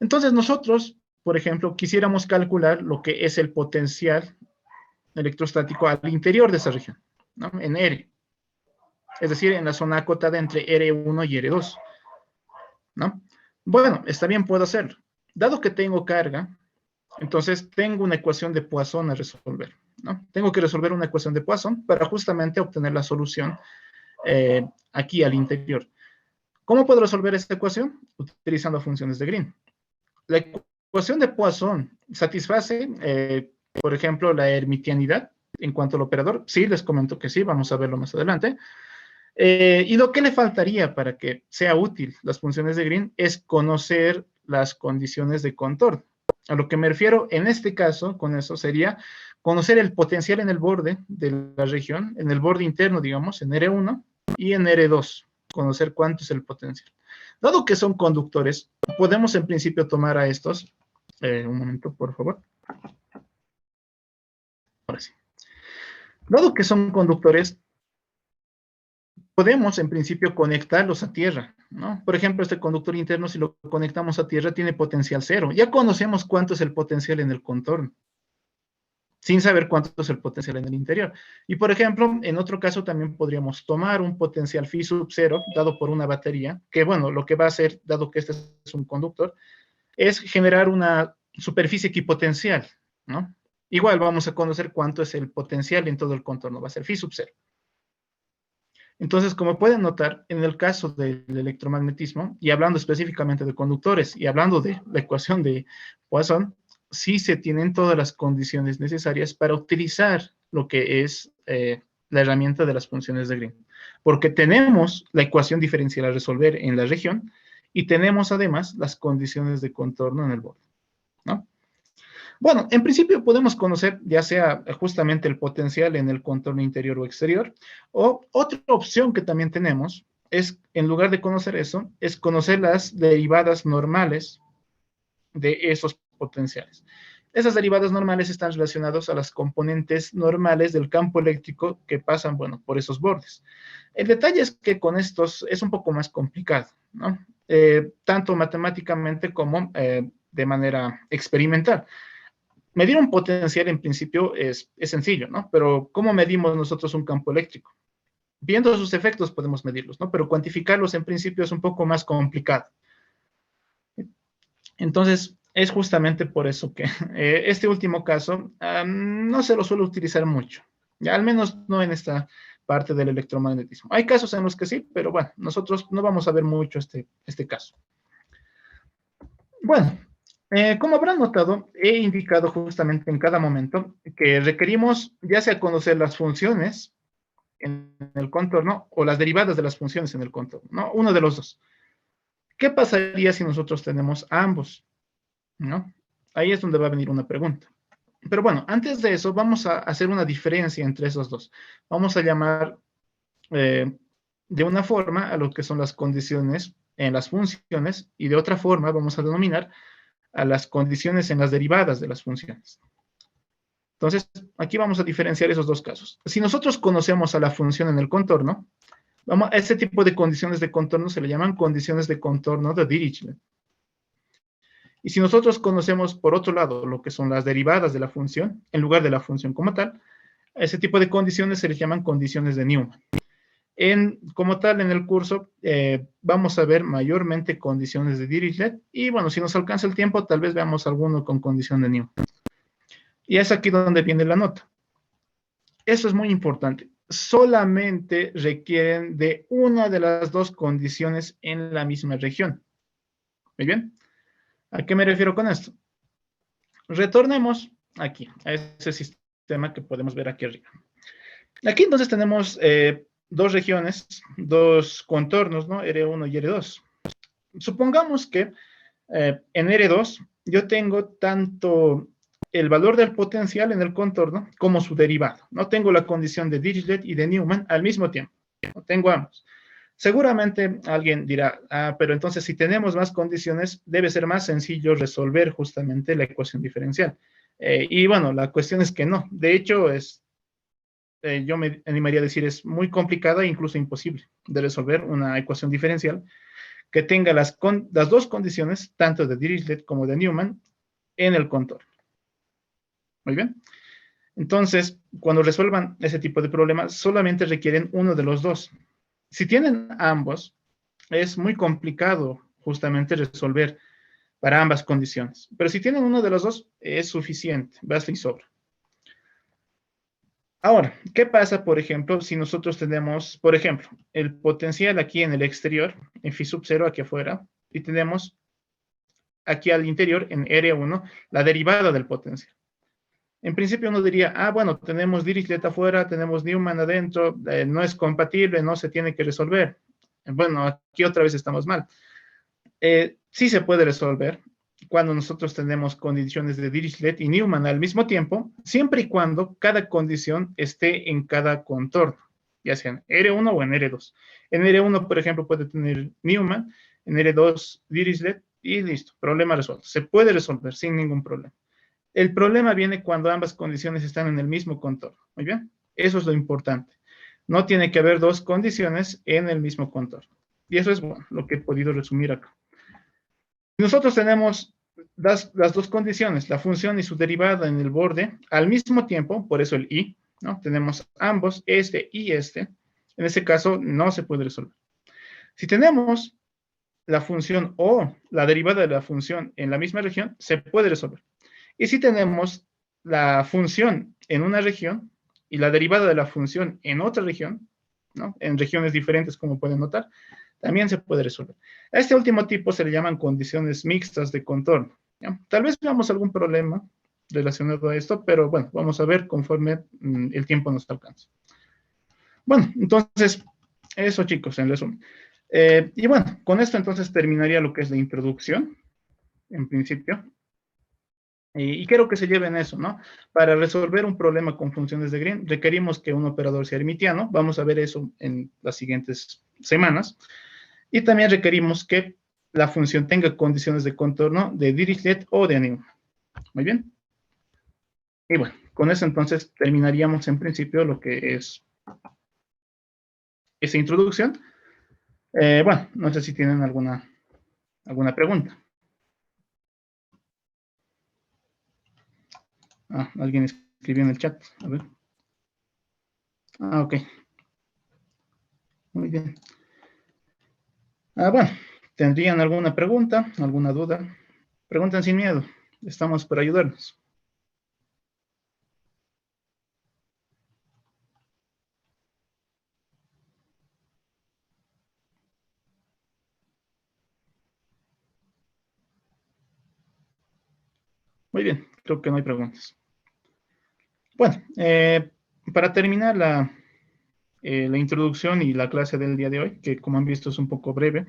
Entonces nosotros, por ejemplo, quisiéramos calcular lo que es el potencial electrostático al interior de esa región, ¿no? En R. Es decir, en la zona acotada entre R1 y R2, ¿no? Bueno, está bien, puedo hacerlo. Dado que tengo carga, entonces tengo una ecuación de Poisson a resolver, ¿no? Tengo que resolver una ecuación de Poisson para justamente obtener la solución aquí al interior. ¿Cómo puedo resolver esta ecuación? Utilizando funciones de Green. La ecuación de Poisson satisface, por ejemplo, la hermitianidad en cuanto al operador. Sí, les comento que sí, vamos a verlo más adelante. Y lo que le faltaría para que sea útil las funciones de Green es conocer las condiciones de contorno. A lo que me refiero en este caso, con eso sería conocer el potencial en el borde de la región, en el borde interno, digamos, en R1 y en R2, conocer cuánto es el potencial. Dado que son conductores, podemos en principio tomar a estos, un momento por favor. Ahora sí. Dado que son conductores, podemos en principio conectarlos a tierra, ¿no? Por ejemplo, este conductor interno, si lo conectamos a tierra, tiene potencial cero. Ya conocemos cuánto es el potencial en el contorno, sin saber cuánto es el potencial en el interior. Y por ejemplo, en otro caso también podríamos tomar un potencial phi sub 0 dado por una batería, que bueno, lo que va a hacer, dado que este es un conductor, es generar una superficie equipotencial, ¿no? Igual vamos a conocer cuánto es el potencial en todo el contorno, va a ser phi sub 0. Entonces, como pueden notar, en el caso del electromagnetismo, y hablando específicamente de conductores, y hablando de la ecuación de Poisson, sí se tienen todas las condiciones necesarias para utilizar lo que es la herramienta de las funciones de Green. Porque tenemos la ecuación diferencial a resolver en la región, y tenemos además las condiciones de contorno en el borde, ¿no? Bueno, en principio podemos conocer ya sea justamente el potencial en el contorno interior o exterior, o otra opción que también tenemos es, en lugar de conocer eso, es conocer las derivadas normales de esos potenciales. Esas derivadas normales están relacionadas a las componentes normales del campo eléctrico que pasan, bueno, por esos bordes. El detalle es que con estos es un poco más complicado, ¿no? Tanto matemáticamente como de manera experimental. Medir un potencial en principio es sencillo, ¿no? Pero ¿cómo medimos nosotros un campo eléctrico? Viendo sus efectos podemos medirlos, ¿no? Pero cuantificarlos en principio es un poco más complicado. Entonces, es justamente por eso que este último caso no se lo suele utilizar mucho, ya al menos no en esta parte del electromagnetismo. Hay casos en los que sí, pero bueno, nosotros no vamos a ver mucho este caso. Bueno, como habrán notado, he indicado justamente en cada momento que requerimos ya sea conocer las funciones en el contorno o las derivadas de las funciones en el contorno, ¿no? Uno de los dos. ¿Qué pasaría si nosotros tenemos ambos? ¿No? Ahí es donde va a venir una pregunta. Pero bueno, antes de eso, vamos a hacer una diferencia entre esos dos. Vamos a llamar de una forma a lo que son las condiciones en las funciones y de otra forma vamos a denominar a las condiciones en las derivadas de las funciones. Entonces, aquí vamos a diferenciar esos dos casos. Si nosotros conocemos a la función en el contorno, a este tipo de condiciones de contorno se le llaman condiciones de contorno de Dirichlet. Y si nosotros conocemos, por otro lado, lo que son las derivadas de la función, en lugar de la función como tal, a ese tipo de condiciones se les llaman condiciones de Newman. Como tal, en el curso vamos a ver mayormente condiciones de Dirichlet y bueno, si nos alcanza el tiempo, tal vez veamos alguno con condición de Newman. Y es aquí donde viene la nota. Eso es muy importante. Solamente requieren de una de las dos condiciones en la misma región. ¿Muy bien? ¿A qué me refiero con esto? Retornemos aquí, a ese sistema que podemos ver aquí arriba. Aquí entonces tenemos dos regiones, dos contornos, ¿no? R1 y R2. Supongamos que en R2 yo tengo tanto el valor del potencial en el contorno como su derivado. No tengo la condición de Dirichlet y de Newman al mismo tiempo. No tengo ambos. Seguramente alguien dirá, pero entonces si tenemos más condiciones, debe ser más sencillo resolver justamente la ecuación diferencial. Y bueno, la cuestión es que no. De hecho, yo me animaría a decir, es muy complicada e incluso imposible de resolver una ecuación diferencial que tenga las dos condiciones, tanto de Dirichlet como de Newman, en el contorno. Muy bien. Entonces, cuando resuelvan ese tipo de problemas, solamente requieren uno de los dos. Si tienen ambos, es muy complicado justamente resolver para ambas condiciones. Pero si tienen uno de los dos, es suficiente, basta y sobra. Ahora, ¿qué pasa, por ejemplo, si nosotros tenemos, por ejemplo, el potencial aquí en el exterior, en phi sub 0 aquí afuera, y tenemos aquí al interior, en R1, la derivada del potencial? En principio uno diría, bueno, tenemos Dirichlet afuera, tenemos Newman adentro, no es compatible, no se tiene que resolver. Bueno, aquí otra vez estamos mal. Sí se puede resolver cuando nosotros tenemos condiciones de Dirichlet y Newman al mismo tiempo, siempre y cuando cada condición esté en cada contorno, ya sea en R1 o en R2. En R1, por ejemplo, puede tener Newman, en R2 Dirichlet y listo, problema resuelto. Se puede resolver sin ningún problema. El problema viene cuando ambas condiciones están en el mismo contorno. Muy bien, eso es lo importante. No tiene que haber dos condiciones en el mismo contorno. Y eso es bueno, lo que he podido resumir acá. Nosotros tenemos las dos condiciones, la función y su derivada en el borde, al mismo tiempo, por eso el y, ¿no? Tenemos ambos, este y este. En este caso, no se puede resolver. Si tenemos la función o la derivada de la función en la misma región, se puede resolver. Y si tenemos la función en una región y la derivada de la función en otra región, ¿no? En regiones diferentes, como pueden notar, también se puede resolver. A este último tipo se le llaman condiciones mixtas de contorno, ¿ya? Tal vez veamos algún problema relacionado a esto, pero bueno, vamos a ver conforme el tiempo nos alcanza. Bueno, entonces, eso chicos, en resumen. Y bueno, con esto entonces terminaría lo que es la introducción, en principio. Y quiero que se lleven eso, ¿no? Para resolver un problema con funciones de Green, requerimos que un operador sea hermitiano. Vamos a ver eso en las siguientes semanas. Y también requerimos que la función tenga condiciones de contorno de Dirichlet o de Newman. Muy bien. Y bueno, con eso entonces terminaríamos en principio lo que es esa introducción. Bueno, no sé si tienen alguna pregunta. Alguien escribió en el chat. A ver. Ok. Muy bien. Bueno, ¿tendrían alguna pregunta, alguna duda? Pregunten sin miedo. Estamos para ayudarnos. Muy bien, creo que no hay preguntas. Bueno, para terminar la introducción y la clase del día de hoy, que como han visto es un poco breve,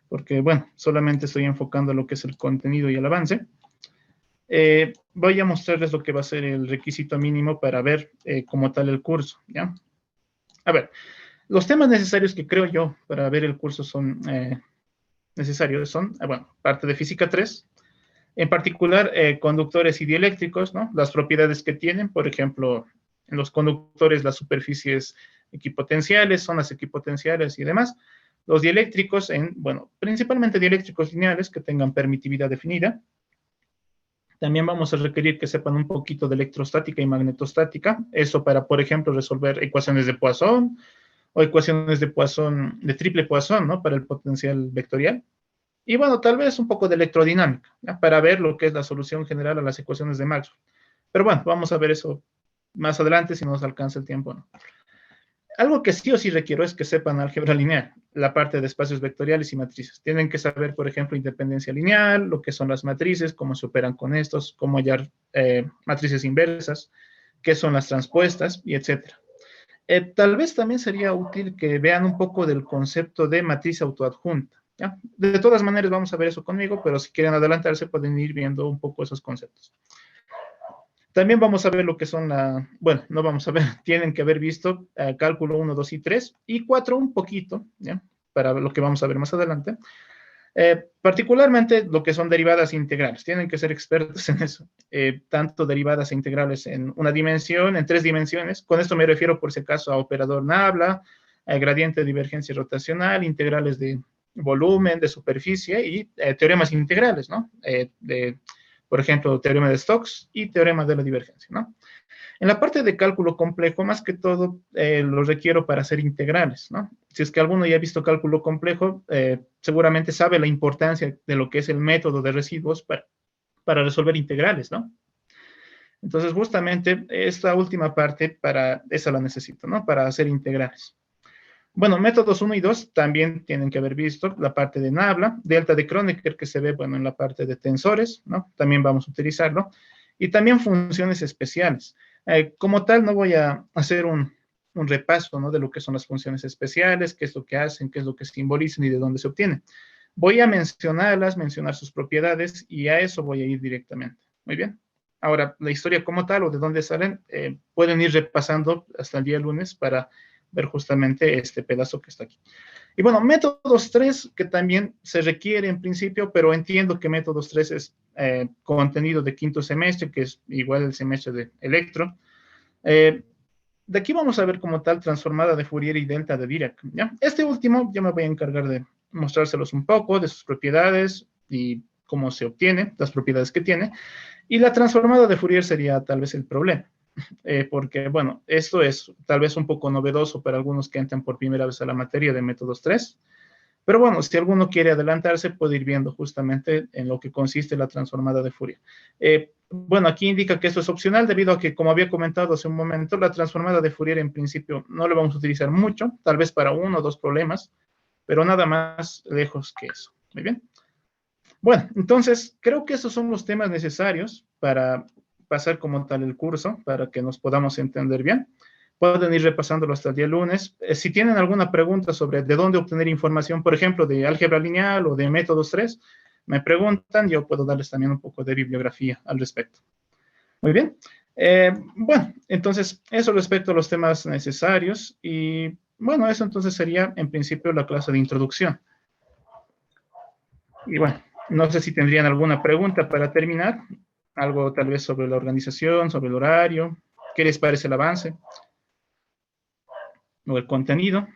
porque bueno, solamente estoy enfocando lo que es el contenido y el avance. Voy a mostrarles lo que va a ser el requisito mínimo para ver como tal el curso, ¿ya? A ver, los temas necesarios que creo yo para ver el curso son necesarios, son, bueno, parte de física 3, en particular conductores y dieléctricos, ¿no? Las propiedades que tienen, por ejemplo, en los conductores las superficies equipotenciales, zonas equipotenciales y demás. Los dieléctricos, bueno, principalmente dieléctricos lineales que tengan permitividad definida. También vamos a requerir que sepan un poquito de electrostática y magnetostática. Eso para, por ejemplo, resolver ecuaciones de Poisson o ecuaciones de Poisson, de triple Poisson, ¿no? Para el potencial vectorial. Y bueno, tal vez un poco de electrodinámica, ¿ya? Para ver lo que es la solución general a las ecuaciones de Maxwell. Pero bueno, vamos a ver eso más adelante si nos alcanza el tiempo, ¿no? Algo que sí o sí requiero es que sepan álgebra lineal, la parte de espacios vectoriales y matrices. Tienen que saber, por ejemplo, independencia lineal, lo que son las matrices, cómo se operan con estos, cómo hallar matrices inversas, qué son las transpuestas, y etcétera. Tal vez también sería útil que vean un poco del concepto de matriz autoadjunta, ¿ya? De todas maneras vamos a ver eso conmigo, pero si quieren adelantarse pueden ir viendo un poco esos conceptos. También vamos a ver lo que son bueno, no vamos a ver, tienen que haber visto cálculo 1, 2 y 3, y 4 un poquito, ¿ya? Para lo que vamos a ver más adelante. Particularmente lo que son derivadas integrales, tienen que ser expertos en eso, tanto derivadas e integrales en una dimensión, en 3 dimensiones, con esto me refiero por si acaso a operador Nabla, a gradiente de divergencia rotacional, integrales de volumen, de superficie y teoremas integrales, ¿no? Por ejemplo, teorema de Stokes y teorema de la divergencia, ¿no? En la parte de cálculo complejo, más que todo, lo requiero para hacer integrales, ¿no? Si es que alguno ya ha visto cálculo complejo, seguramente sabe la importancia de lo que es el método de residuos para resolver integrales, ¿no? Entonces, justamente esta última parte, para esa la necesito, ¿no? Para hacer integrales. Bueno, métodos 1 y 2 también tienen que haber visto la parte de Nabla, delta de Kronecker que se ve, bueno, en la parte de tensores, ¿no? También vamos a utilizarlo. Y también funciones especiales. Como tal, no voy a hacer un repaso, ¿no? De lo que son las funciones especiales, qué es lo que hacen, qué es lo que simbolizan y de dónde se obtienen. Voy a mencionarlas, mencionar sus propiedades y a eso voy a ir directamente. Muy bien. Ahora, la historia como tal o de dónde salen, pueden ir repasando hasta el día lunes para ver justamente este pedazo que está aquí. Y bueno, métodos 3, que también se requiere en principio, pero entiendo que métodos 3 es contenido de quinto semestre, que es igual el semestre de electro. De aquí vamos a ver como tal transformada de Fourier y delta de Dirac, ¿ya? Este último yo me voy a encargar de mostrárselos un poco, de sus propiedades y cómo se obtiene, las propiedades que tiene. Y la transformada de Fourier sería tal vez el problema. Porque, bueno, esto es tal vez un poco novedoso para algunos que entran por primera vez a la materia de métodos 3, pero bueno, si alguno quiere adelantarse, puede ir viendo justamente en lo que consiste la transformada de Fourier. Bueno, aquí indica que esto es opcional debido a que, como había comentado hace un momento, la transformada de Fourier en principio no la vamos a utilizar mucho, tal vez para 1 o 2 problemas, pero nada más lejos que eso. Muy bien. Bueno, entonces creo que esos son los temas necesarios para pasar como tal el curso, para que nos podamos entender bien. Pueden ir repasándolo hasta el día lunes. Si tienen alguna pregunta sobre de dónde obtener información, por ejemplo, de álgebra lineal o de métodos 3, me preguntan, yo puedo darles también un poco de bibliografía al respecto. Muy bien. Bueno, entonces, eso respecto a los temas necesarios. Y bueno, eso entonces sería en principio la clase de introducción. Y bueno, no sé si tendrían alguna pregunta para terminar. Algo tal vez sobre la organización, sobre el horario. ¿Qué les parece el avance? O el contenido.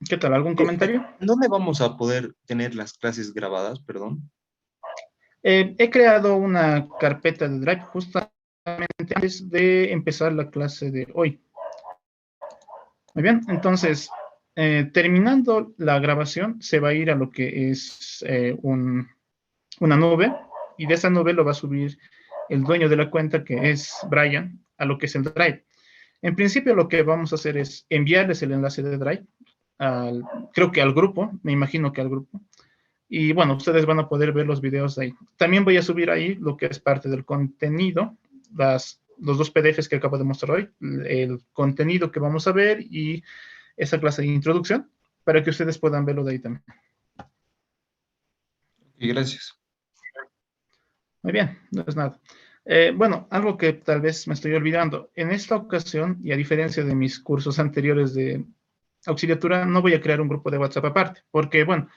¿Qué tal? ¿Algún comentario? ¿Dónde vamos a poder tener las clases grabadas, perdón? He creado una carpeta de Drive justamente antes de empezar la clase de hoy. Muy bien, entonces, terminando la grabación, se va a ir a lo que es una nube, y de esa nube lo va a subir el dueño de la cuenta, que es Brian, a lo que es el Drive. En principio, lo que vamos a hacer es enviarles el enlace de Drive, creo que al grupo, me imagino que al grupo. Y bueno, ustedes van a poder ver los videos de ahí. También voy a subir ahí lo que es parte del contenido, los dos PDFs que acabo de mostrar hoy, el contenido que vamos a ver y esa clase de introducción, para que ustedes puedan verlo de ahí también. Y gracias. Muy bien, no es nada. Bueno, algo que tal vez me estoy olvidando. En esta ocasión, y a diferencia de mis cursos anteriores de auxiliatura, no voy a crear un grupo de WhatsApp aparte, porque, bueno,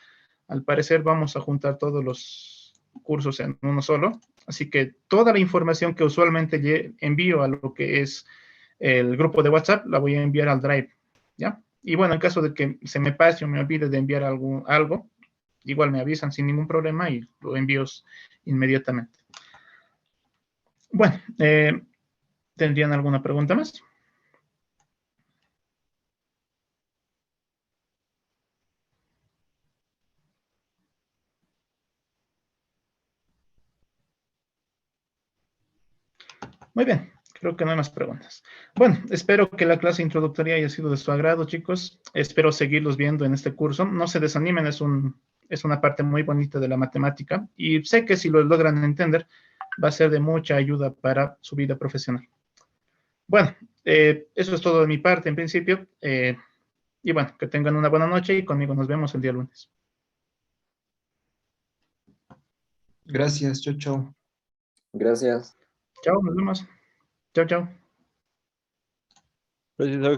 al parecer vamos a juntar todos los cursos en uno solo. Así que toda la información que usualmente envío a lo que es el grupo de WhatsApp, la voy a enviar al Drive, ¿ya? Y bueno, en caso de que se me pase o me olvide de enviar algo, igual me avisan sin ningún problema y lo envío inmediatamente. Bueno, ¿tendrían alguna pregunta más? Muy bien, creo que no hay más preguntas. Bueno, espero que la clase introductoria haya sido de su agrado, chicos. Espero seguirlos viendo en este curso. No se desanimen, es una parte muy bonita de la matemática y sé que si lo logran entender, va a ser de mucha ayuda para su vida profesional. Bueno, eso es todo de mi parte en principio. Y bueno, que tengan una buena noche y conmigo nos vemos el día lunes. Gracias, chao, chao. Gracias. Chao, nos vemos. Chao, chao. Gracias,